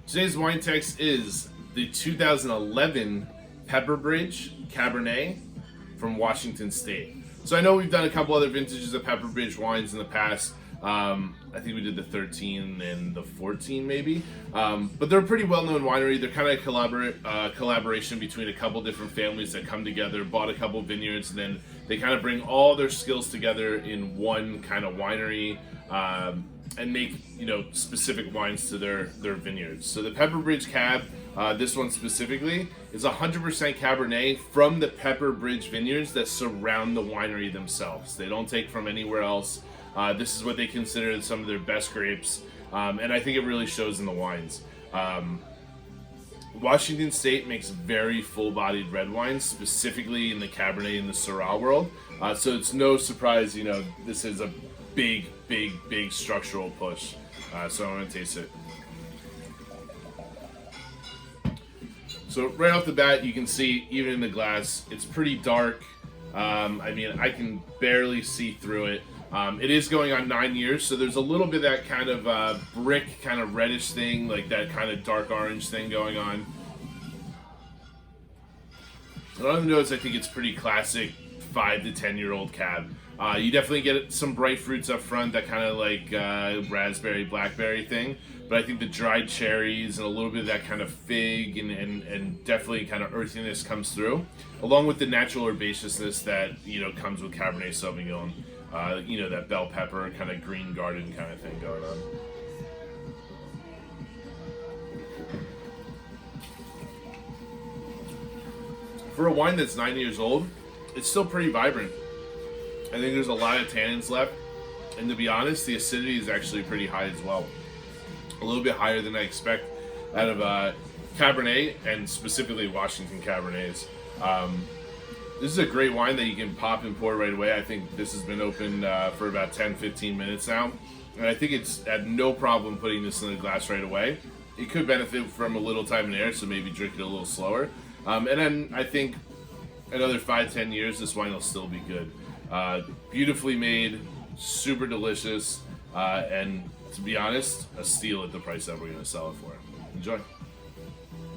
Today's wine text is the 2011 Bridge Cabernet from Washington State. So I know we've done a couple other vintages of Bridge wines in the past. I think we did the 13 and the 14 maybe. But they're a pretty well-known winery. They're kind of collaboration between a couple different families that come together, bought a couple vineyards, and then they kind of bring all their skills together in one kind of winery and make, specific wines to their vineyards. So the Bridge Cab, this one specifically, is 100% Cabernet from the Bridge vineyards that surround the winery themselves. They don't take from anywhere else. This is what they consider some of their best grapes, and I think it really shows in the wines. Washington State makes very full-bodied red wines, specifically in the Cabernet and the Syrah world. So it's no surprise, this is a big structural push. So I'm gonna taste it. So right off the bat, you can see, even in the glass, it's pretty dark. I can barely see through it. It is going on 9 years, so there's a little bit of that kind of brick, kind of reddish thing, like that kind of dark orange thing going on. On the nose, I think it's pretty classic 5 to 10 year old cab. You definitely get some bright fruits up front, that kind of like raspberry, blackberry thing. But I think the dried cherries and a little bit of that kind of fig and definitely kind of earthiness comes through, along with the natural herbaceousness that comes with Cabernet Sauvignon. That bell pepper kind of green garden kind of thing going on. For a wine that's 9 years old, it's still pretty vibrant. I think there's a lot of tannins left, and to be honest, the acidity is actually pretty high as well. A little bit higher than I expect out of Cabernet, and specifically Washington Cabernets. This is a great wine that you can pop and pour right away. I think this has been open for about 10-15 minutes now, and I think it's had no problem putting this in a glass right away. It could benefit from a little time in air, so maybe drink it a little slower. And then I think another 5-10 years, this wine will still be good. Beautifully made, super delicious, and to be honest, a steal at the price that we're going to sell it for. Enjoy.